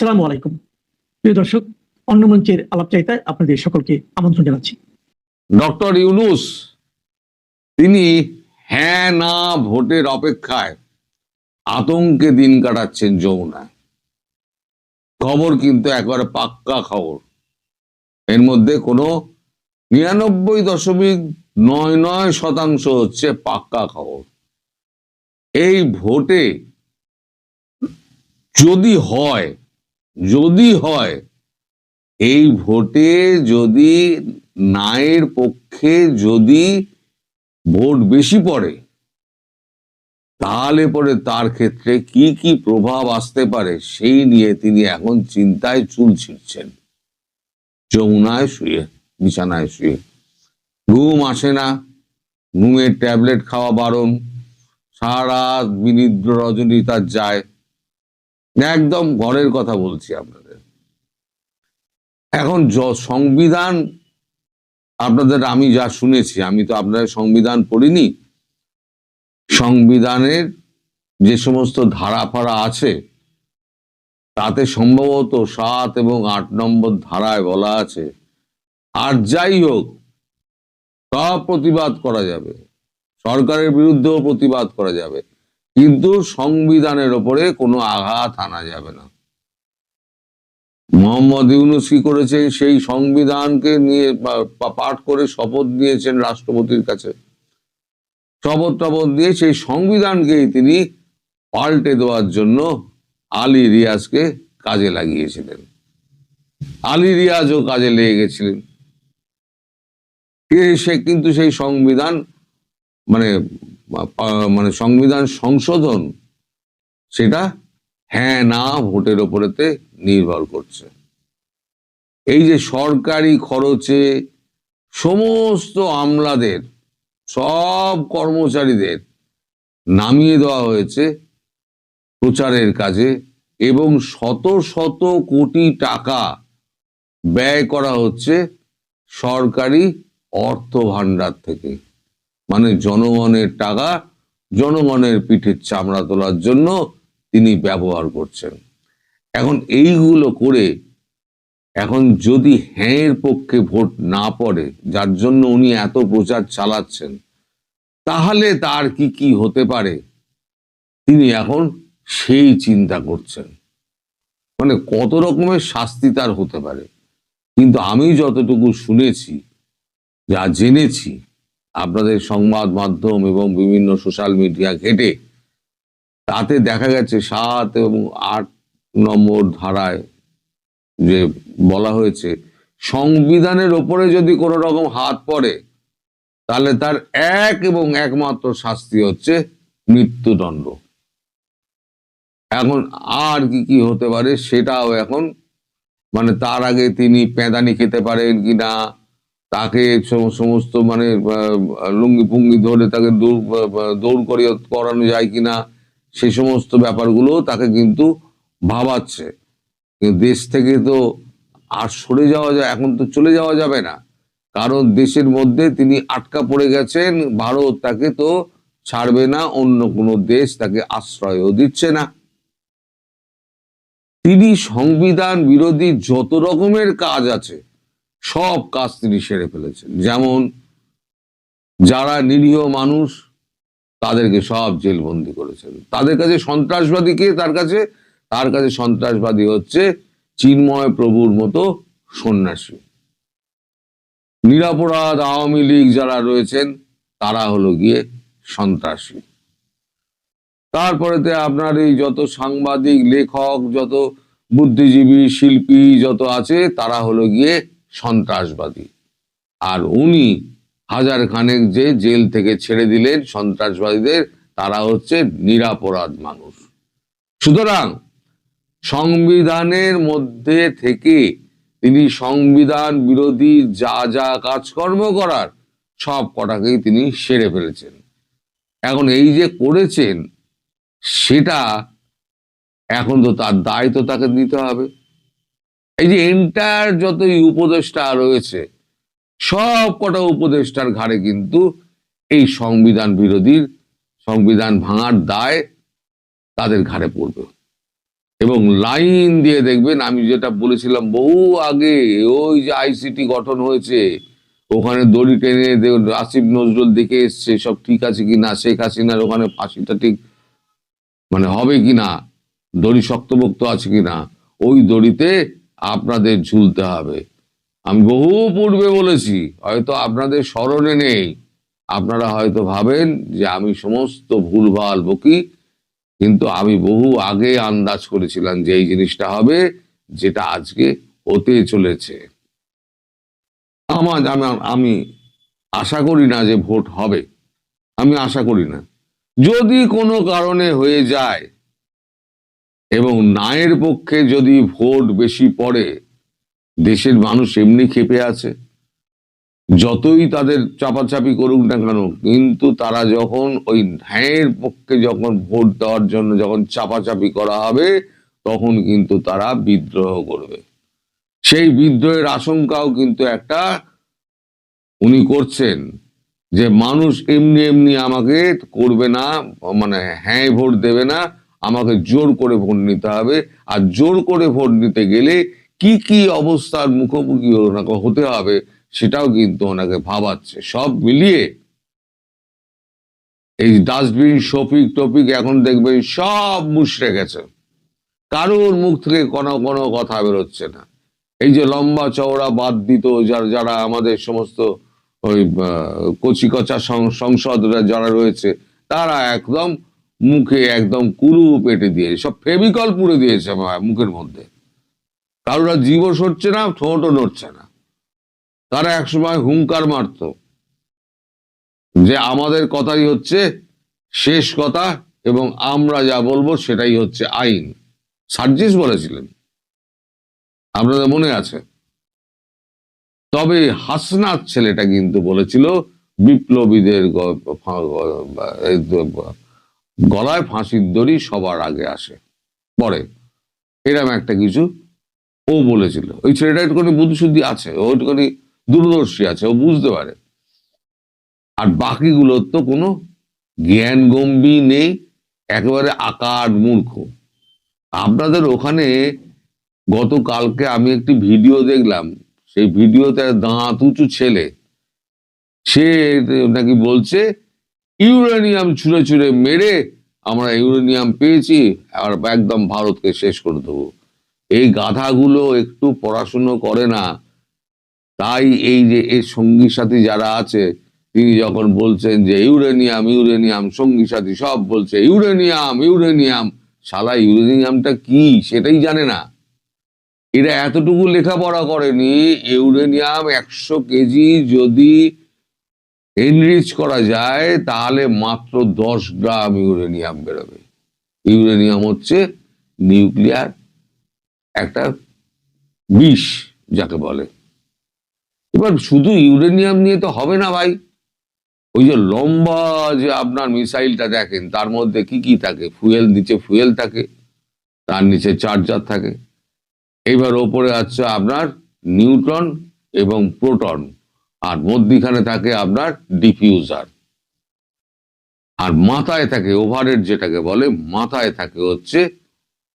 আসসালামু আলাইকুম প্রিয় দর্শক, অন্য মঞ্চের আলাপচারিতায় আপনাদের সকলকে আমন্ত্রণ জানাচ্ছি। ডক্টর ইউনূস তিনি হ্যাঁ না ভোটের অপেক্ষায় আতঙ্কে দিন কাটাচ্ছেন যমুনায়। খবর কিন্তু একবারে পাক্কা খবর, এর মধ্যে কোনো 99.99% হচ্ছে পাক্কা খবর। এই ভোটে যদি হয় এই ভোটে যদি নায়ের পক্ষে যদি ভোট বেশি পড়ে, তাহলে পরে তার ক্ষেত্রে কি কি প্রভাব আসতে পারে সেই নিয়ে তিনি এখন চিন্তায় চুল ছিঁড়ছেন। যমুনায় শুয়ে, বিছানায় শুয়ে, ঘুম আসে না, ঘুমের ট্যাবলেট খাওয়া বারণ, সারা বিনিদ্র রজনী তার যায়, একদম ঘরের কথা বলছি আপনাদের। এখন সংবিধান আপনাদের আমি যা শুনেছি, আমি তো আপনাদের সংবিধান পড়িনি, সংবিধানের যে সমস্ত ধারা ফারা আছে তাতে সম্ভবত 7 এবং 8 নম্বর ধারায় বলা আছে, আর যাই হোক সব প্রতিবাদ করা যাবে, সরকারের বিরুদ্ধেও প্রতিবাদ করা যাবে, কিন্তু সংবিধানের ওপরে কোনো আঘাত আনা যাবে না। মোহাম্মদ ইউনূস কি করেছেন, সেই সংবিধানকে নিয়ে পাঠ করে শপথ নিয়েছেন রাষ্ট্রপতির কাছে। শপথ দিয়ে সেই সংবিধানকেই তিনি পাল্টে দেওয়ার জন্য আলী রিয়াজকে কাজে লাগিয়েছিলেন। আলী রিয়াজও কাজে লেগে গেছিলেন। সে কিন্তু সেই সংবিধান মানে সংবিধান সংশোধন, সেটা হ্যাঁ না ভোটের ওপরেতে নির্ভর করছে। এই যে সরকারি খরচে সমস্ত আমলাদের, সব কর্মচারীদের নামিয়ে দেওয়া হয়েছে প্রচারের কাজে, এবং শত শত কোটি টাকা ব্যয় করা হচ্ছে সরকারি অর্থ ভাণ্ডার থেকে। মানে জনগণের টাকা জনগণের পিঠের চামড়া তোলার জন্য তিনি ব্যবহার করছেন। এখন এইগুলো করে এখন যদি হ্যাঁ এর পক্ষে ভোট না পড়ে, যার জন্য উনি এত প্রচার চালাচ্ছেন, তাহলে তার কি কি হতে পারে তিনি এখন সেই চিন্তা করছেন। মানে কত রকমের শাস্তি তার হতে পারে। কিন্তু আমি যতটুকু শুনেছি, যা জেনেছি আপনাদের সংবাদ মাধ্যম এবং বিভিন্ন সোশ্যাল মিডিয়া ঘেটে, তাতে দেখা গেছে 7 এবং 8 নম্বর ধারায় যে বলা হয়েছে, সংবিধানের ওপরে যদি কোনো রকম হাত পড়ে তাহলে তার এক এবং একমাত্র শাস্তি হচ্ছে মৃত্যুদণ্ড। এখন আর কি কি হতে পারে সেটাও এখন, মানে তার আগে তিনি পেঁদানি খেতে পারেন কিনা, তাকে সমস্ত লুঙ্গি পুঙ্গি ধরে তাকে দৌড় করানো যায় কিনা, সে সমস্ত ব্যাপারগুলো তাকে কিন্তু ভাবাচ্ছে। দেশ থেকে তো আর সরে যাওয়া যায়, এখন তো চলে যাওয়া যাবে না, কারণ দেশের মধ্যে তিনি আটকা পড়ে গেছেন। ভারত তাকে তো ছাড়বে না, অন্য কোনো দেশ তাকে আশ্রয়ও দিচ্ছে না। তিনি সংবিধান বিরোধী যত রকমের কাজ আছে সব কাজ তিনি সেরে ফেলেছেন। যেমন যারা নিরীহ মানুষ তাদেরকে সব জেলবন্দি করেছেন। তাদের কাছে সন্ত্রাসবাদী কে? তার কাছে সন্ত্রাসবাদী হচ্ছে চিন্ময় প্রভুর মতো সন্ন্যাসী। নিরপরাধ আওয়ামী লীগ যারা রয়েছেন তারা হলো গিয়ে সন্ত্রাসী। তারপরেতে আপনার এই যত সাংবাদিক, লেখক, যত বুদ্ধিজীবী, শিল্পী যত আছে তারা হলো গিয়ে সন্ত্রাসবাদী। আর উনি হাজার খানেক যে জেল থেকে ছেড়ে দিলেন সন্ত্রাসবাদীদের, তারা হচ্ছে নিরপরাধ মানুষ। সুতরাং সংবিধানের মধ্যে থেকে তিনি সংবিধান বিরোধী যা যা কাজকর্ম করার সব কটাকেই তিনি সেরে ফেলেছেন। এখন এই যে করেছেন সেটা এখন তো তার দায় তো তাকে নিতে হবে। এই যে এন্টায়ার যতই উপদেষ্টা রয়েছে, সব কটা উপদেষ্টার ঘাড়ে কিন্তু এই সংবিধান বিরোধীর, সংবিধান ভাঙার দায় তাদের ঘাড়ে পড়বে। এবং লাইন দিয়ে দেখবেন, আমি যেটা বলেছিলাম বহু আগে, ওই যে আইসিটি গঠন হয়েছে, ওখানে দড়ি টেনে আসিফ নজরুল দেখে এসছে সব ঠিক আছে কিনা, শেখ হাসিনার ওখানে ফাঁসিটা ঠিক মানে হবে কিনা, দড়ি শক্তপোক্ত আছে কিনা, ওই দড়িতে আপনাদের ঝুলতে হবে। আমি বহু পূর্বে বলেছি, হয়তো আপনাদের স্মরণে নেই, আপনারা হয়তো ভাবেন যে আমি সমস্ত ভুলভাল বকি, কিন্তু আমি বহু আগে আন্দাজ করেছিলাম যে এই জিনিসটা হবে, যেটা আজকে হতে চলেছে। আমি আশা করি না যে ভোট হবে, আমি আশা করি না। যদি কোনো কারণে হয়ে যায় এবং নায়ের পক্ষে যদি ভোট বেশি পড়ে, দেশের মানুষ এমনি ক্ষেপে আছে, যতই তাদের চাপাচাপি করুক না কেন, কিন্তু তারা যখন ওই ন্যায়ের পক্ষে যখন ভোট দেওয়ার জন্য যখন চাপাচাপি করা হবে, তখন কিন্তু তারা বিদ্রোহ করবে। সেই বিদ্রোহের আশঙ্কাও কিন্তু একটা উনি করছেন, যে মানুষ এমনি এমনি আমাকে করবে না, মানে হ্যাঁ ভোট দেবে না, আমাকে জোর করে ভোট নিতে হবে। আর জোর করে ভোট নিতে গেলে কি কি অবস্থার মুখোমুখি ওনাকে হতে হবে, সেটাও কিন্তু ওনাকে ভাবাচ্ছে। সব মিলিয়ে এই ডাস্টবিন শফিক টপিক এখন দেখবেন সব মুষড়ে গেছে, কারোর মুখ থেকে কোনো কোনো কথা বেরোচ্ছে না। এই যে লম্বা চওড়া বাদ দিত যারা আমাদের সমস্ত ওই কচি কচা সংসদরা যারা রয়েছে, তারা একদম মুখে একদম কুরু পেটে দিয়ে সব ফেভিকল পুড়ে দিয়েছে মুখের মধ্যে, কারোরা জীবও সরছে না, ঠোঁটও নড়ছে না। তারা একসময় হুঙ্কার মারতো যে আমাদের কথাই হচ্ছে শেষ কথা এবং আমরা যা বলবো সেটাই হচ্ছে আইন। সার্জিস বলেছিলেন, আপনাদের মনে আছে। তবে হাসনাত ছেলেটা কিন্তু বলেছিল বিপ্লবীদের গলায় ফাঁসির দড়ি সবার আগে আসে পরে, এরকম একটা কিছু ও বলেছিল। ওই ছেলেটা একটুখানি বুদ্ধিশুদ্ধি আছে, ও একটুখানি দূরদর্শী আছে, ও বুঝতে পারে। আর বাকিগুলোর তো কোনো জ্ঞান গম্ভীর নেই, একেবারে আকার মূর্খ। আপনাদের ওখানে গতকালকে আমি একটি ভিডিও দেখলাম, সেই ভিডিওতে দাঁত উঁচু ছেলে, সে নাকি বলছে ইউরেনিয়াম ছুঁড়ে ছুঁড়ে মেরে আমরা ইউরেনিয়াম পেয়েছি আর একদম ভারতকে শেষ করে দেবো। এই গাধাগুলো একটু পড়াশুনো করে না, তাই এই যে এর সঙ্গী সাথী যারা আছে, তিনি যখন বলছেন যে ইউরেনিয়াম ইউরেনিয়াম, সঙ্গী সাথী সব বলছে ইউরেনিয়াম ইউরেনিয়াম, শালা ইউরেনিয়ামটা কি সেটাই জানে না। এরা এতটুকু লেখাপড়া করেনি, ইউরেনিয়াম 100 কেজি যদি এনরিচ করা যায় তাহলে মাত্র 10 গ্রাম ইউরেনিয়াম বেরোবে। ইউরেনিয়াম হচ্ছে নিউক্লিয়ার একটা বিষ যাকে বলে। এবার শুধু ইউরেনিয়াম নিয়ে তো হবে না ভাই, ওই যে লম্বা যে আপনার মিসাইলটা দেখেন, তার মধ্যে কি কি থাকে, ফুয়েল, নিচে ফুয়েল থাকে, তার নিচে চার্জার থাকে, এইবার ওপরে আছে আপনার নিউট্রন এবং প্রোটন, আর মধ্যিখানে থাকে আপনার ডিফিউজার, আর মাথায় থাকে ওভারহেড যেটাকে বলে, মাথায় থাকে হচ্ছে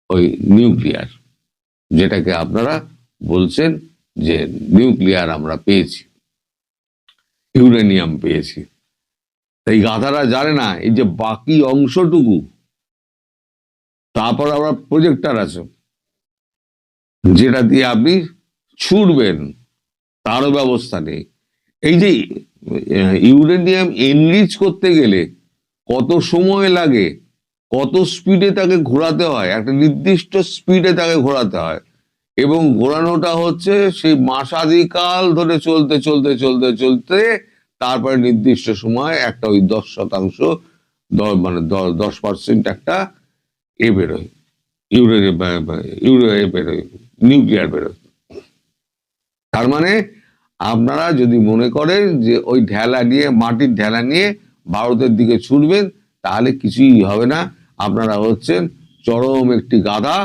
ওই নিউক্লিয়ার, যেটাকে আপনারা বলছেন যে নিউক্লিয়ার আমরা পেয়েছি, ইউরেনিয়াম পেয়েছি। এই গাধারা জানে না এই যে বাকি অংশটুকু। তারপর আবার প্রজেক্টর আছে যেটা দিয়ে আপনি ছুড়বেন, তারও ব্যবস্থা নেই। এই যে ইউরেনিয়াম এনরিচ করতে গেলে কত সময় লাগে, কত স্পিডে তাকে ঘোরাতে হয়, একটা নির্দিষ্ট স্পিডে তাকে ঘোরাতে হয়, এবং ঘোরানোটা হচ্ছে সেই মাসাদিকাল ধরে চলতে চলতে চলতে চলতে তারপরে নির্দিষ্ট সময় একটা ওই 10% মানে 10% একটা এ বেরোয়, বেরোয়, নিউক্লিয়ার বেরোয়। তার মানে আপনারা যদি মনে করেন যে ওই ঢেলা নিয়ে, মাটির ঢেলা নিয়ে ভারতের দিকে ছুটবেন, তাহলে কিছুই হবে না। আপনারা হচ্ছেন চরম একটি গাধা।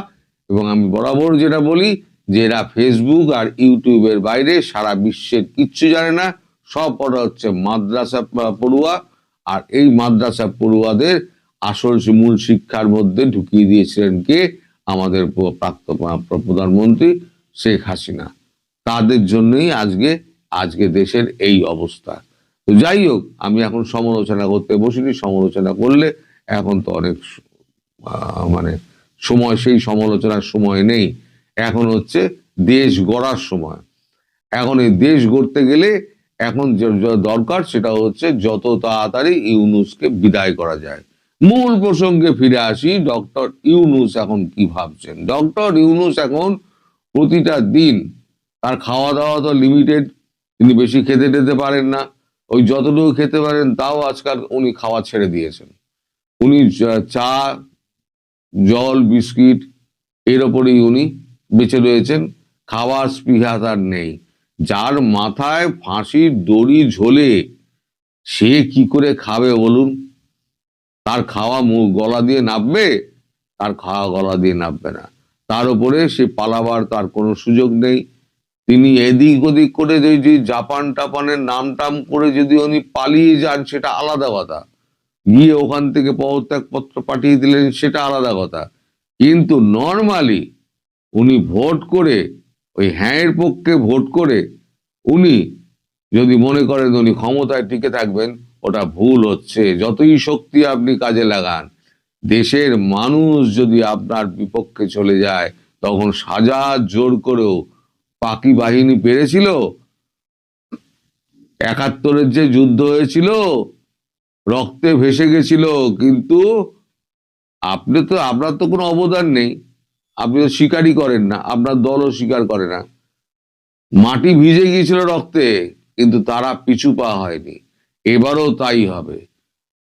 এবং আমি বরাবর যেটা বলি যে এরা ফেসবুক আর ইউটিউবের বাইরে সারা বিশ্বের কিচ্ছু জানে না, সব কটা হচ্ছে মাদ্রাসা পড়ুয়া। আর এই মাদ্রাসা পড়ুয়াদের আসল মূল শিক্ষার মধ্যে ঢুকিয়ে দিয়েছিলেন কে? আমাদের প্রাক্তন প্রধানমন্ত্রী শেখ হাসিনা, তাদের জন্যই আজকে দেশের এই অবস্থা। তো যাই হোক, আমি এখন সমালোচনা করতে বসিনি, সমালোচনা করলে এখন তো অনেক মানে সময়, সেই সমালোচনার সময় নেই। এখন হচ্ছে দেশ গড়ার সময়। এখন এই দেশ গড়তে গেলে এখন দরকার সেটা হচ্ছে যত তাড়াতাড়ি ইউনূসকে বিদায় করা যায়। মূল প্রসঙ্গে ফিরে আসি, ডক্টর ইউনূস এখন কি ভাবছেন। ডক্টর ইউনূস এখন প্রতিটা দিন, তার খাওয়া দাওয়া তো লিমিটেড, তিনি বেশি খেতে টেতে পারেন না। ওই যতটুকু খেতে পারেন তাও আজকাল উনি খাওয়া ছেড়ে দিয়েছেন। উনি চা, জল, বিস্কিট এর ওপরেই উনি বেঁচে রয়েছেন। খাওয়ার স্পৃহা তার নেই। যার মাথায় ফাঁসির দড়ি ঝোলে, সে কি করে খাবে বলুন? তার খাওয়া গলা দিয়ে নাববে? তার খাওয়া গলা দিয়ে নাববে না। তার উপরে সে পালাবার তার কোনো সুযোগ নেই। তিনি এদিক ওদিক করে যদি জাপান টাপানের নাম টাম করে যদি উনি পালিয়ে যান, সেটা আলাদা কথা। গিয়ে ওখান থেকে পদত্যাগ পত্র পাঠিয়ে দিলেন, সেটা আলাদা কথা। কিন্তু নর্মালি উনি ভোট করে, ওই হ্যাঁ এর পক্ষে ভোট করে উনি যদি মনে করেন উনি ক্ষমতায় টিকে থাকবেন, ওটা ভুল হচ্ছে। যতই শক্তি আপনি কাজে লাগান, দেশের মানুষ যদি আপনার বিপক্ষে চলে যায়, তখন হাজার জোর করেও পাকি বাহিনী পেরেছিল। ৭১-এর যে যুদ্ধ হয়েছিল, রক্তে ভেসে গেছিল, কিন্তু আপনার তো কোনো অবদান নেই। আপনি তো স্বীকারই করেন না, আপনার দলও স্বীকার করে না। মাটি ভিজে গিয়েছিল রক্তে, কিন্তু তারা পিছু পা হয়নি। এবারও তাই হবে।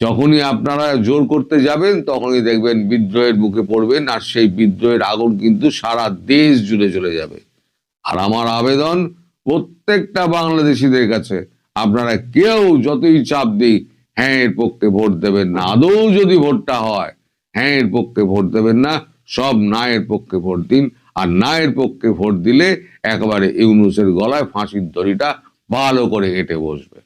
যখনই আপনারা জোর করতে যাবেন, তখনই দেখবেন বিদ্রোহের মুখে পড়বেন, আর সেই বিদ্রোহের আগুন কিন্তু সারা দেশ জুড়ে চলে যাবে। আর আমার আবেদন প্রত্যেকটা বাংলাদেশিদের কাছে, আপনারা কেউ যতই চাপ দিই, হ্যাঁ এর পক্ষে ভোট দেবেন না। আদৌ যদি ভোটটা হয়, হ্যাঁ এর পক্ষে ভোট দেবেন না, সব না এর পক্ষে ভোট দিন। আর না এর পক্ষে ভোট দিলে একেবারে ইউনূসের গলায় ফাঁসির দড়িটা ভালো করে হেঁটে বসবে।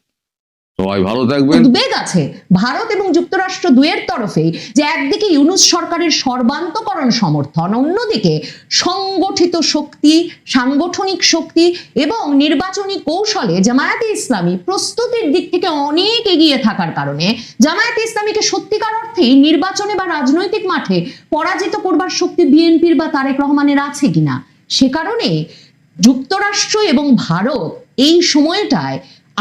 সবাই ভালো থাকবেন। উদ্বেগ আছে ভারত এবং যুক্তরাষ্ট্র দুয়ের তরফেই, যে একদিকে ইউনূস সরকারের সর্বান্তকরণ সমর্থন, অন্যদিকে সংগঠিত শক্তি, সাংগঠনিক শক্তি এবং নির্বাচনী কৌশলে জামায়াতে ইসলামী প্রস্তুতির দিক থেকে অনেক এগিয়ে থাকার কারণে জামায়াতে ইসলামীকে সত্যিকার অর্থেই নির্বাচনে বা রাজনৈতিক মাঠে পরাজিত করবার শক্তি বিএনপির বা তারেক রহমানের আছে কিনা, সে কারণে যুক্তরাষ্ট্র এবং ভারত এই সময়টায়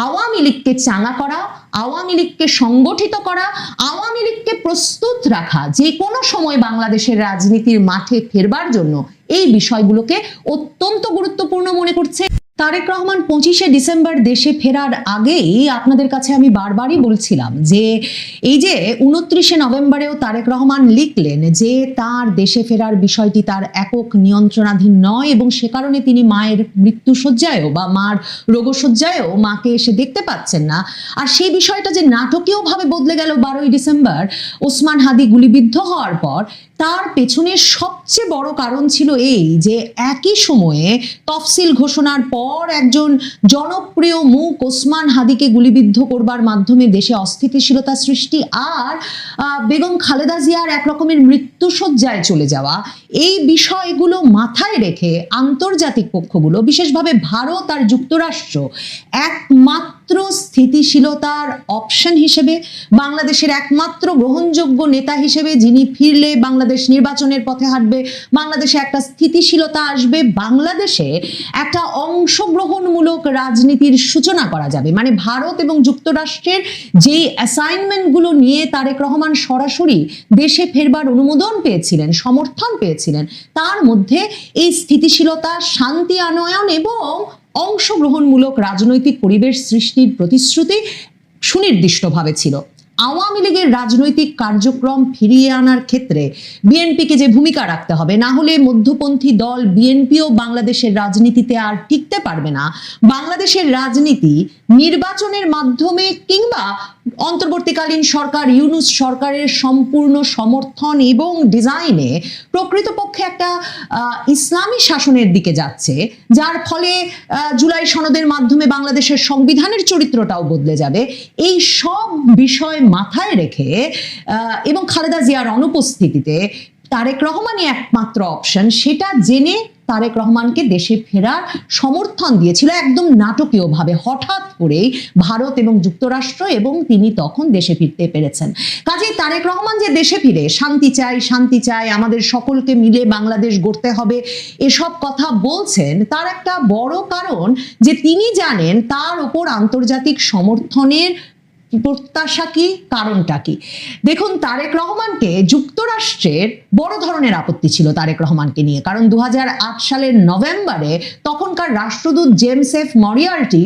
আওয়ামী লীগকে চাঙা করা, আওয়ামী লীগকে সংগঠিত করা, আওয়ামী লীগকে প্রস্তুত রাখা, যে কোনো সময় বাংলাদেশের রাজনীতির মাঠে ফেরবার জন্য এই বিষয়গুলোকে অত্যন্ত গুরুত্বপূর্ণ মনে করছে। তারেক রহমান 25শে ডিসেম্বর দেশে ফেরার আগেই আপনাদের কাছে আমি বারবারই বলছিলাম যে এই যে 29শে নভেম্বরেও তারেক রহমান লিখলেন যে তার দেশে ফেরার বিষয়টি তার একক নিয়ন্ত্রণাধীন নয়, এবং সে কারণে তিনি মায়ের মৃত্যুশয্যায়ও বা মার রোগশয্যায়ও মাকে এসে দেখতে পাচ্ছেন না। আর সেই বিষয়টা যে নাটকীয়ভাবে বদলে গেল 12ই ডিসেম্বর ওসমান হাদি গুলিবিদ্ধ হওয়ার পর, তার পেছনে সবচেয়ে বড় কারণ ছিল এই যে একই সময়ে তফসিল ঘোষণার পর একজন জনপ্রিয় মুখ ওসমান হাদিকে গুলিবিদ্ধ করবার মাধ্যমে দেশে অস্থিতিশীলতা সৃষ্টি আর বেগম খালেদা জিয়ার এক রকমের মৃত্যুশয্যায় চলে যাওয়া, এই বিষয়গুলো মাথায় রেখে আন্তর্জাতিক পক্ষগুলো, বিশেষভাবে ভারত আর যুক্তরাষ্ট্র, একমাত্র স্থিতিশীলতার অপশন হিসেবে, বাংলাদেশের একমাত্র গ্রহণযোগ্য নেতা হিসেবে যিনি ফিরলে বাংলাদেশ নির্বাচনের পথে হাঁটবে, বাংলাদেশে একটা স্থিতিশীলতা আসবে, বাংলাদেশে একটা অংশগ্রহণমূলক রাজনীতির সূচনা করা যাবে, মানে ভারত এবং যুক্তরাষ্ট্রের যে অ্যাসাইনমেন্টগুলো নিয়ে তারেক রহমান সরাসরি দেশে ফেরবার অনুমোদন পেয়েছিলেন, সমর্থন পেয়েছিলেন, তার মধ্যে এই স্থিতিশীলতা, শান্তি আনয়ন এবং অংশগ্রহণমূলক রাজনৈতিক পরিবেশ সৃষ্টির প্রতিশ্রুতি সুনির্দিষ্টভাবে ছিল। আওয়ামী লীগের রাজনৈতিক কার্যক্রম ফিরিয়ে আনার ক্ষেত্রে বিএনপিকে যে ভূমিকা রাখতে হবে, না হলে মধ্যপন্থী দল বিএনপিও বাংলাদেশের রাজনীতিতে আর টিকতে পারবে না। বাংলাদেশের রাজনীতি নির্বাচনের মাধ্যমে কিংবা অন্তর্বর্তীকালীন সরকার ইউনূস সরকারের সম্পূর্ণ সমর্থন এবং ডিজাইনে প্রকৃতপক্ষে একটা ইসলামী শাসনের দিকে যাচ্ছে, যার ফলে জুলাই সনদের মাধ্যমে বাংলাদেশের সংবিধানের চরিত্রটাও বদলে যাবে। এই সব বিষয় মাথায় রেখে এবং খালেদা জিয়ার অনুপস্থিতিতে তারেক রহমানই একমাত্র অপশন, সেটা জেনে তারেক রহমানকে দেশে ফেরার সমর্থন দিয়েছিল একদম নাটকীয়ভাবে, হঠাৎ করেই ভারত এবং যুক্তরাষ্ট্র, এবং তিনি তখন দেশে ফিরতে পেরেছেন। কাজেই তারেক রহমান যে দেশে ফিরে শান্তি চাই, শান্তি চাই, আমাদের সকলকে মিলে বাংলাদেশ গড়তে হবে, এসব কথা বলছেন, তার একটা বড় কারণ যে তিনি জানেন তার উপর আন্তর্জাতিক সমর্থনের প্রত্যাশা কি, কারণটা কি। দেখুন, তারেক রহমানকে যুক্তরাষ্ট্রের বড় ধরনের আপত্তি ছিল তারেক রহমানকে নিয়ে, কারণ 2008 সালের নভেম্বরে তখনকার রাষ্ট্রদূত জেমস এফ মরিয়ার্টি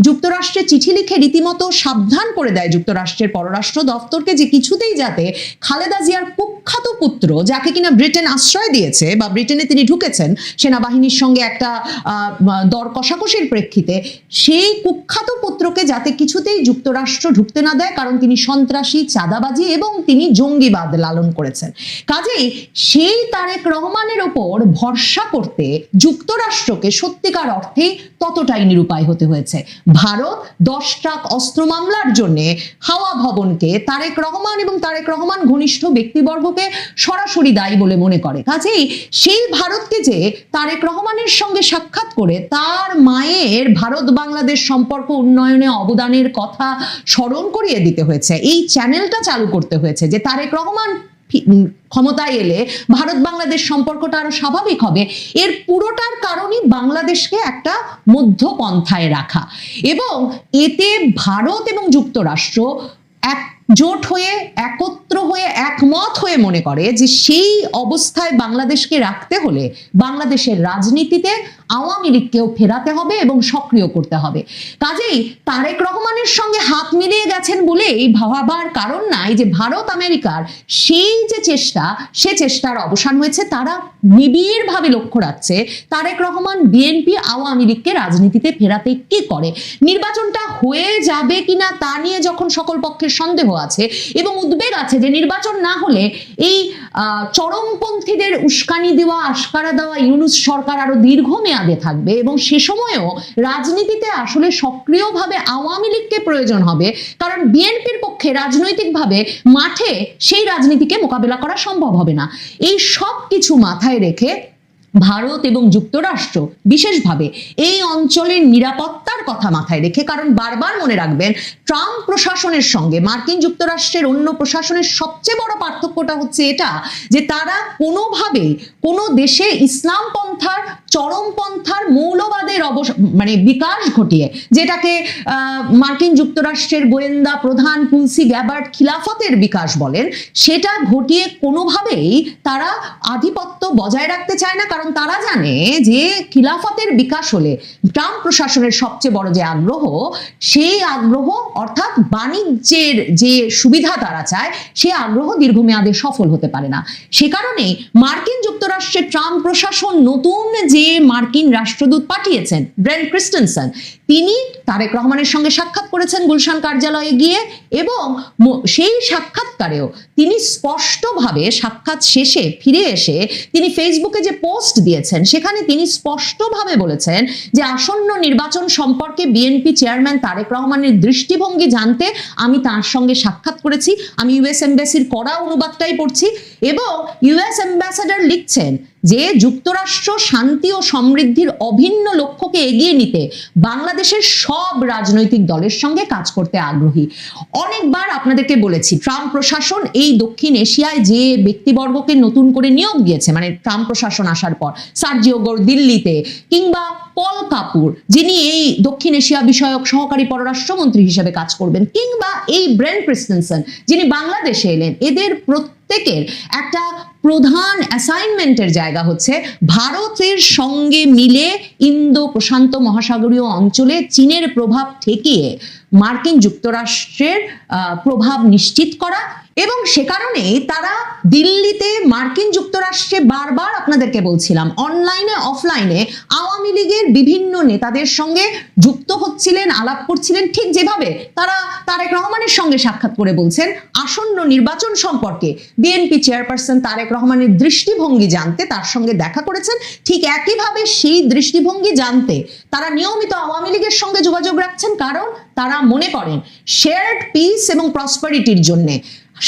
যুক্তরাষ্ট্রে চিঠি লিখে রীতিমতো সাবধান করে দেয় যুক্তরাষ্ট্রের পররাষ্ট্র দপ্তরকে যে কিছুতেই যাতে খালেদা জিয়ার কুখ্যাত পুত্র, যাকে কিনা ব্রিটেন আশ্রয় দিয়েছে বা ব্রিটেনে তিনি ঢুকেছেন সেনাবাহিনীর সঙ্গে একটা দর কষাকষির প্রেক্ষিতে, সেই কুখ্যাত পুত্রকে যাতে কিছুতেই যুক্তরাষ্ট্র ঢুকতে না দেয়, কারণ তিনি সন্ত্রাসী, চাঁদাবাজি এবং তিনি জঙ্গিবাদ লালন করেছেন। কাজেই সেই তারেক রহমানের ওপর ভরসা করতে যুক্তরাষ্ট্রকে সত্যিকার অর্থেই ততটাই নিরুপায় হতে হয়েছে। ভারত 10 ট্রাক অস্ত্র মামলার জন্য হাওয়া ভবনকে তারেক রহমান এবং তারেক রহমান ঘনিষ্ঠ ব্যক্তিবর্গকে সরাসরি দায়ী বলে মনে করে। কাজেই সেই ভারতকে যে তারেক রহমানের সঙ্গে সাক্ষাৎ করে তার মায়ের ভারত বাংলাদেশ সম্পর্ক উন্নয়নে অবদানের কথা স্মরণ করিয়ে দিতে হয়েছে, এই চ্যানেলটা চালু করতে হয়েছে যে তারেক রহমান ক্ষমতায় এলে ভারত বাংলাদেশ সম্পর্কটা আরো স্বাভাবিক হবে। এর পুরোটার কারণই বাংলাদেশকে একটা মধ্যপন্থায় রাখা, এবং এতে ভারত এবং যুক্তরাষ্ট্র একজোট হয়ে, একত্র হয়ে, একমত হয়ে মনে করে যে সেই অবস্থায় বাংলাদেশকে রাখতে হলে বাংলাদেশের রাজনীতিতে আওয়ামী লীগকেও ফেরাতে হবে এবং সক্রিয় করতে হবে। কাজেই তারেক রহমানের সঙ্গে হাত মিলিয়ে গেছেন বলেই ভাবার কারণ নাই যে ভারত আমেরিকার সেই যে চেষ্টা, সে চেষ্টার অবসান হয়েছে। তারা নিবিড়ভাবে লক্ষ্য রাখছে তারেক রহমান বিএনপি আওয়ামী লীগকে রাজনীতিতে ফেরাতে কি করে। নির্বাচনটা হয়ে যাবে কিনা তা নিয়ে যখন সকল পক্ষের সন্দেহ আছে এবং উদ্বেগ আছে যে নির্বাচন না হলে এই চরমপন্থীদের উস্কানি দেওয়া, আশকারা দেওয়া ইউনূস সরকার আরো দীর্ঘমেয়াদে থাকবে, এবং সে সময়ও রাজনীতিতে আসলে সক্রিয়ভাবে আওয়ামী লীগকে প্রয়োজন হবে, কারণ বিএনপির পক্ষে রাজনৈতিকভাবে মাঠে সেই রাজনীতিকে মোকাবেলা করা সম্ভব হবে না। এই সব কিছু মাথায় রেখে ভারত এবং যুক্তরাষ্ট্র বিশেষভাবে এই অঞ্চলের নিরাপত্তার কথা মাথায় রেখে, কারণ বারবার মনে রাখবেন ট্রাম্প প্রশাসনের সঙ্গে মার্কিন যুক্তরাষ্ট্রের অন্য প্রশাসনের সবচেয়ে বড় পার্থক্যটা হচ্ছে এটা যে তারা কোনোভাবেই কোনো দেশে ইসলাম পন্থার, চরমপন্থার, মৌলবাদের বিকাশ ঘটিয়ে, যেটাকে মার্কিন যুক্তরাষ্ট্রের গোয়েন্দা প্রধান তুলসি গ্যাবার্ড খিলাফতের বিকাশ বলেন, সেটা ঘটিয়ে কোনোভাবেই তারা আধিপত্য বজায় রাখতে চায় না, কারণ তারা জানে যে খিলাফতের বিকাশ হলে ট্রাম্প প্রশাসনের সবচেয়ে বড় যে আগ্রহ, সেই আগ্রহ অর্থাৎ বাণিজ্যের যে সুবিধা তারা চায়, সেই আগ্রহ দীর্ঘমেয়াদে সফল হতে পারে না। সে কারণে মার্কিন যুক্তরাষ্ট্রের ট্রাম্প প্রশাসন নতুন যে মার্কিন রাষ্ট্রদূত পাঠিয়েছেন ব্রেন্ট ক্রিস্টেনসেন, তিনি তারেক রহমানের সঙ্গে সাক্ষাৎ করেছেন গুলশান কার্যালয়ে গিয়ে, এবং সেই সাক্ষাৎকারেও তিনি স্পষ্টভাবে সাক্ষাৎ শেষে ফিরে এসে তিনি ফেসবুকে যে পোস্ট দিয়েছেন সেখানে তিনি স্পষ্টভাবে বলেছেন যে আসন্ন নির্বাচন সম্পর্কে বিএনপি চেয়ারম্যান তারেক রহমানের দৃষ্টিভঙ্গি জানতে আমি তার সঙ্গে সাক্ষাৎ করেছি। আমি ইউএস এমবাসির করা অনুবাদটাই পড়ছি, এবং ইউএস অ্যাম্বাসাডার লিখছেন যে যুক্তরাষ্ট্র শান্তি ও সমৃদ্ধির অভিন্ন লক্ষ্যকে এগিয়ে নিতে বাংলাদেশের সব রাজনৈতিক দলের সঙ্গে কাজ করতে আগ্রহী। অনেকবার আপনাদেরকে বলেছি ট্রাম্প প্রশাসন এই দক্ষিণ এশিয়ায় যে ব্যক্তিবর্গকে নতুন করে নিয়োগ দিয়েছে, মানে ট্রাম্প প্রশাসন আসার পর সার্জিও গোর দিল্লিতে, কিংবা পল কাপুর যিনি এই দক্ষিণ এশিয়া বিষয়ক সহকারী পররাষ্ট্রমন্ত্রী হিসেবে কাজ করবেন, কিংবা এই ব্রেন্ট ক্রিস্টেনসেন যিনি বাংলাদেশে এলেন, এদের প্রত্যেকের একটা প্রধান অ্যাসাইনমেন্টের জায়গা হচ্ছে ভারতের সঙ্গে মিলে ইন্দো প্রশান্ত মহাসাগরীয় অঞ্চলে চীনের প্রভাব ঠেকিয়ে মার্কিন যুক্তরাষ্ট্রের প্রভাব নিশ্চিত করা, এবং সে কারণেই তারা দিল্লিতে মার্কিন যুক্তরাষ্ট্রে বারবার আপনাদেরকে বলছিলাম অনলাইনে অফলাইনে আওয়ামী লীগের বিভিন্ন নেতাদের সঙ্গে যুক্ত হচ্ছিলেন, আলাপ করছিলেন, ঠিক যেভাবে তারা তারেক রহমানের সঙ্গে সাক্ষাৎ করে বলছেন আসন্ন নির্বাচন সম্পর্কে বিএনপি চেয়ারপারসন তারেক রহমানের দৃষ্টিভঙ্গি জানতে তার সঙ্গে দেখা করেছেন, ঠিক একইভাবে সেই দৃষ্টিভঙ্গি জানতে তারা নিয়মিত আওয়ামী লীগের সঙ্গে যোগাযোগ রাখছেন, কারণ তারা মনে করেন শেয়ার্ড পিস এবং প্রসপারিটির জন্য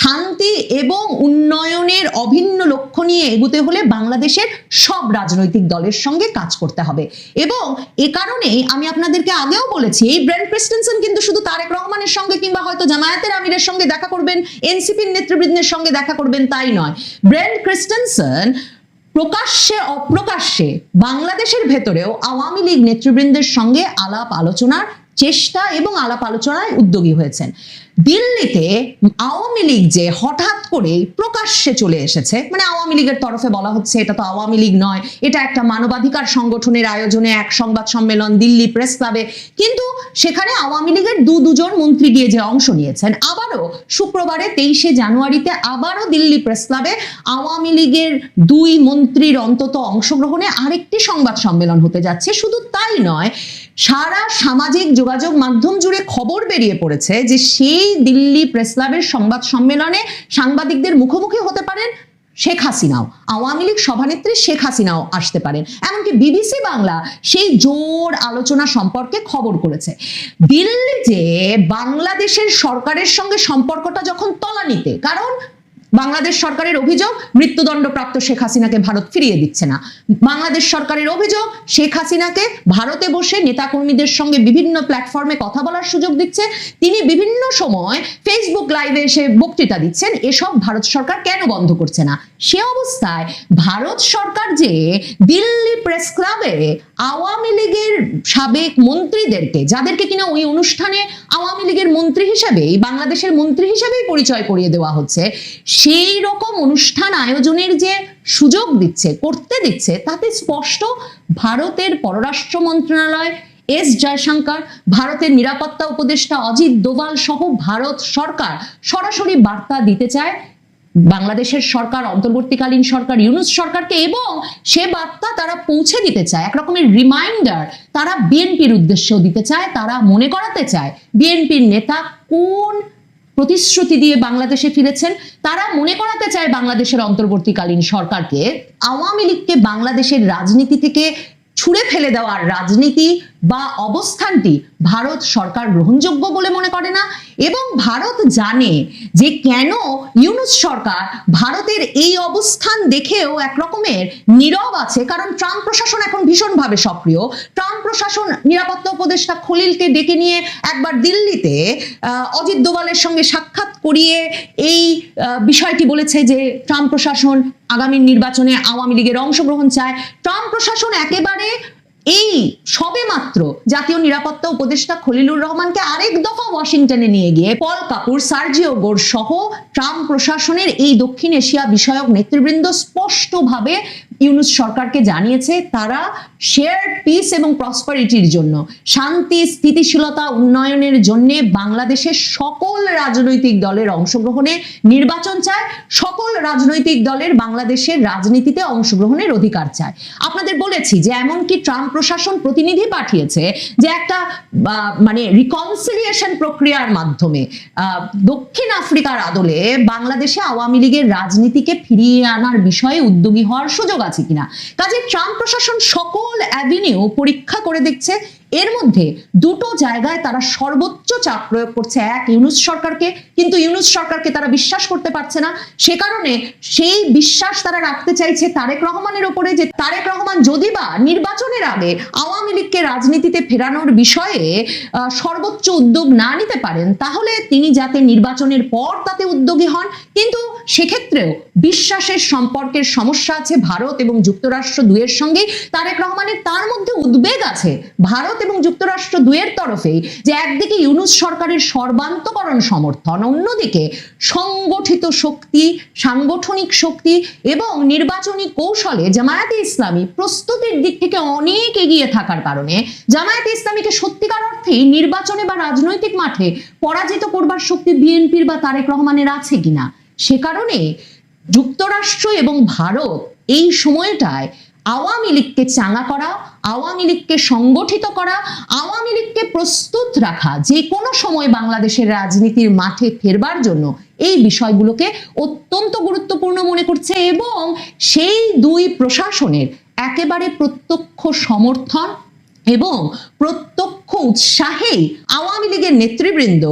শান্তি এবং উন্নয়নের অভিন্ন লক্ষ্য নিয়ে এগোতে হলে বাংলাদেশের সব রাজনৈতিক দলের সঙ্গে কাজ করতে হবে। এবং এ কারণেই আমি আপনাদেরকে আগেও বলেছি, এই ব্রেন্ট ক্রিস্টেনসেন কিন্তু শুধু তারেক রহমানের সঙ্গে কিংবা হয়তো জামায়াতের আমিরের সঙ্গে দেখা করবেন, এনসিপির নেতৃবৃন্দের সঙ্গে দেখা করবেন তাই নয়। ব্রেন্ট ক্রিস্টেনসেন প্রকাশ্যে অপ্রকাশ্যে বাংলাদেশের ভেতরেও আওয়ামী লীগ নেতৃবৃন্দের সঙ্গে আলাপ আলোচনার চেষ্টা এবং আলাপ আলোচনায় উদ্যোগী হয়েছেন। দিল্লিতে আওয়ামী লীগ যে হঠাৎ করে প্রকাশ্যে চলে এসেছে, মানে আওয়ামী লীগের তরফে বলা হচ্ছে এটা তো আওয়ামী লীগ নয়, এটা একটা মানবাধিকার সংগঠনের আয়োজনে এক সংবাদ সম্মেলন দিল্লি প্রেস ক্লাবে, কিন্তু সেখানে আওয়ামী লীগের দুজন মন্ত্রী গিয়ে যে অংশ নিয়েছেন। আবারও শুক্রবারে 23শে জানুয়ারিতে আবারও দিল্লি প্রেস ক্লাবে আওয়ামী লীগের 2 মন্ত্রীর অন্তত অংশগ্রহণে আরেকটি সংবাদ সম্মেলন হতে যাচ্ছে। শুধু তাই নয়, সারা সামাজিক যোগাযোগ মাধ্যম জুড়ে খবর বেরিয়ে পড়েছে যে সেই দিল্লি প্রেস ক্লাবের সংবাদ সম্মেলনে সাংবাদিকদের মুখোমুখি হতে পারেন শেখ হাসিনাও, আওয়ামী লীগ সভানেত্রী শেখ হাসিনাও আসতে পারেন। এমনকি বিবিসি বাংলা সেই জোর আলোচনা সম্পর্কে খবর করেছে। দিল্লি যে বাংলাদেশের সরকারের সঙ্গে সম্পর্কটা যখন তলানিতে, কারণ বাংলাদেশ সরকারের অভিযোগ মৃত্যুদণ্ডপ্রাপ্ত শেখ হাসিনাকে ভারত ফিরিয়ে দিচ্ছে না। বাংলাদেশ সরকারের অভিযোগ শেখ হাসিনাকে ভারতে বসে নেতাকর্মীদের সঙ্গে বিভিন্ন প্ল্যাটফর্মে কথা বলার সুযোগ দিচ্ছে, তিনি বিভিন্ন সময় ফেসবুক লাইভে এসে বক্তৃতা দিচ্ছেন। এসব ভারত সরকার কেন বন্ধ করছে না? সে অবস্থায় ভারত সরকার যে দিল্লি প্রেস ক্লাবে আওয়ামী লীগের সাবেক মন্ত্রীদেরকে, যাদেরকে কিনা ওই অনুষ্ঠানে আওয়ামী লীগের মন্ত্রী হিসেবেই, বাংলাদেশের মন্ত্রী হিসেবেই পরিচয় করিয়ে দেওয়া হচ্ছে, সেই রকম অনুষ্ঠান আয়োজনের যে সুযোগ করতে দিচ্ছে, তাতে স্পষ্ট ভারতের পররাষ্ট্র মন্ত্রণালয়, এস জয়শঙ্কর, ভারতের নিরাপত্তা উপদেষ্টা অজিত দোভাল সহ ভারত সরকার সরাসরি বার্তা দিতে চায় বাংলাদেশের সরকার, অন্তর্বর্তীকালীন সরকার ইউনূস সরকারকে, এবং সে বার্তা তারা পৌঁছে দিতে চায়, এক রকমের রিমাইন্ডার তারা বিএনপির উদ্দেশ্যেও দিতে চায়। তারা মনে করাতে চায় বিএনপির নেতা কোন প্রতিশ্রুতি দিয়ে বাংলাদেশে ফিরেছেন। তারা মনে করাতে চায় বাংলাদেশের অন্তর্বর্তীকালীন সরকারকে আওয়ামী লীগকে বাংলাদেশের রাজনীতি থেকে ছুঁড়ে ফেলে দেওয়ার রাজনীতি বা অবস্থানটি ভারত সরকার গ্রহণযোগ্য বলে মনে করে না। এবং ভারত জানে যে কেন ইউনূস সরকার ভারতের এই অবস্থান দেখেও এক রকমের নীরব আছে, কারণ ট্রাম্প প্রশাসন এখন ভীষণভাবে সক্রিয়। ট্রাম্প প্রশাসন নিরাপত্তা উপদেষ্টা খলিলকে ডেকে নিয়ে একবার দিল্লিতে অজিত দোভালের সঙ্গে সাক্ষাৎ করিয়ে এই বিষয়টি বলেছে যে ট্রাম্প প্রশাসন আগামী নির্বাচনে আওয়ামী লীগের অংশগ্রহণ চায়। ট্রাম্প প্রশাসন একেবারে এই সবে মাত্র জাতীয় নিরাপত্তা উপদেষ্টা খলিলুর রহমানকে আরেক দফা ওয়াশিংটনে নিয়ে গিয়ে পল কাপুর, সার্জিও গোর সহ ট্রাম্প প্রশাসনের এই দক্ষিণ এশিয়া বিষয়ক নেতৃবৃন্দ স্পষ্টভাবে ইউনূস সরকারকে জানিয়েছে তারা শেয়ার্ড পিস এবং প্রসপারিটির জন্য, শান্তি, স্থিতিশীলতা, উন্নয়নের জন্য বাংলাদেশের সকল রাজনৈতিক দলের অংশগ্রহণে নির্বাচন চায়, সকল রাজনৈতিক দলের বাংলাদেশের রাজনীতিতে অংশগ্রহণের অধিকার চায়। আপনাদের বলেছি যে এমনকি ট্রাম্প প্রশাসন প্রতিনিধি পাঠিয়েছে যে একটা মানে রিকনসিলিয়েশন প্রক্রিয়ার মাধ্যমে দক্ষিণ আফ্রিকার আদলে বাংলাদেশে আওয়ামী লীগের রাজনীতিকে ফিরিয়ে আনার বিষয়ে উদ্যোগী হওয়ার সুযোগ আছে কিনা। কাজে ট্রাম্প প্রশাসন সকল অ্যাভিনিউ পরীক্ষা করে দেখছে। এর মধ্যে দুটো জায়গায় তারা সর্বোচ্চ চাপ প্রয়োগ করছে, এক ইউনূস সরকারকে, কিন্তু ইউনূস সরকারকে তারা বিশ্বাস করতে পারছে না। সে কারণে সেই বিশ্বাস তারা রাখতে চাইছে তারেক রহমানের উপরে, যে তারেক রহমান যদি বা নির্বাচনের আগে আওয়ামী লীগকে রাজনীতিতে ফেরানোর বিষয়ে সর্বোচ্চ উদ্যোগ না নিতে পারেন, তাহলে তিনি যাতে নির্বাচনের পর তাতে উদ্যোগী হন। কিন্তু সেক্ষেত্রেও বিশ্বাসের সম্পর্কের সমস্যা আছে ভারত এবং যুক্তরাষ্ট্র দুয়ের সঙ্গে। তারেক রহমানের তার মধ্যে উদ্বেগ আছে ভারত এবং যুক্তরাষ্ট্র দুয়ের তরফেই, যে একদিকে ইউনূস সরকারের সর্বান্তকরণ সমর্থন, অন্যদিকে সংগঠিত শক্তি, সাংগঠনিক শক্তি এবং নির্বাচনী কৌশলে জামায়াতে ইসলামী প্রস্তুতির দিক থেকে অনেক এগিয়ে থাকার কারণে জামায়াতে ইসলামীকে সত্যিকার অর্থেই নির্বাচনে বা রাজনৈতিক মাঠে পরাজিত করবার শক্তি বিএনপির বা তারেক রহমানের আছে কিনা। সে কারণে যুক্তরাষ্ট্র এবং ভারত এই সময়টায় আওয়ামী লীগকে চাঙা করা, আওয়ামী লীগকে সংগঠিত করা, আওয়ামী লীগকে প্রস্তুত রাখা যে কোনো সময় বাংলাদেশের রাজনীতির মাঠে ফেরবার জন্য, এই বিষয়গুলোকে অত্যন্ত গুরুত্বপূর্ণ মনে করছে। এবং সেই দুই প্রশাসনের একেবারে প্রত্যক্ষ সমর্থন এবং প্রত্যক্ষ প্রত্যক্ষ উৎসাহেই আওয়ামী লীগের নেতৃবৃন্দ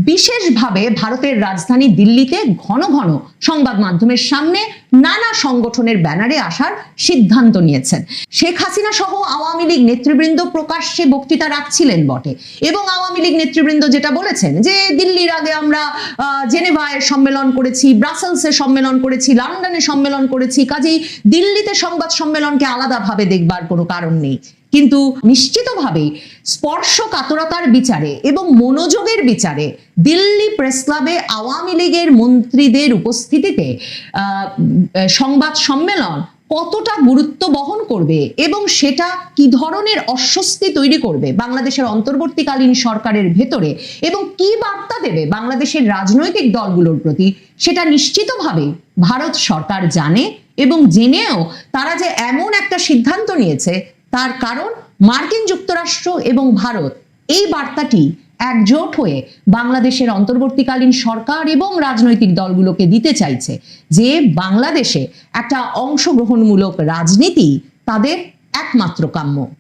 বিশেষভাবে ভারতের রাজধানী দিল্লিতে ঘন ঘন সংবাদ মাধ্যমের সামনে নানা সংগঠনের ব্যানারে আসার সিদ্ধান্ত নিয়েছেন। শেখ হাসিনা সহ আওয়ামী লীগ নেতৃবৃন্দ প্রকাশ্যে বক্তৃতা রাখছিলেন বটে, এবং আওয়ামী লীগ নেতৃবৃন্দ যেটা বলেছেন যে দিল্লির আগে আমরা জেনেভায় সম্মেলন করেছি, ব্রাসেলসে সম্মেলন করেছি, লন্ডনে সম্মেলন করেছি, কাজেই দিল্লিতে সংবাদ সম্মেলনকে আলাদাভাবে দেখবার কোনো কারণ নেই। কিন্তু নিশ্চিতভাবেই স্পর্শকাতরতার বিচারে এবং মনোযোগের বিচারে দিল্লি প্রেস ক্লাবে আওয়ামী লীগের মন্ত্রীদের উপস্থিতিতে সংবাদ সম্মেলন কতটা গুরুত্ব বহন করবে এবং সেটা কি ধরনের অস্বস্তি তৈরি করবে বাংলাদেশের অন্তর্বর্তীকালীন সরকারের ভেতরে এবং কি বার্তা দেবে বাংলাদেশের রাজনৈতিক দলগুলোর প্রতি, সেটা নিশ্চিতভাবে ভারত সরকার জানে, এবং জেনেও তারা যে এমন একটা সিদ্ধান্ত নিয়েছে তার কারণ মার্কিন যুক্তরাষ্ট্র এবং ভারত এই বার্তাটি একজোট হয়ে বাংলাদেশের অন্তর্বর্তীকালীন সরকার এবং রাজনৈতিক দলগুলোকে দিতে চাইছে যে বাংলাদেশে একটা অংশগ্রহণমূলক রাজনীতি তাদের একমাত্র কাম্য।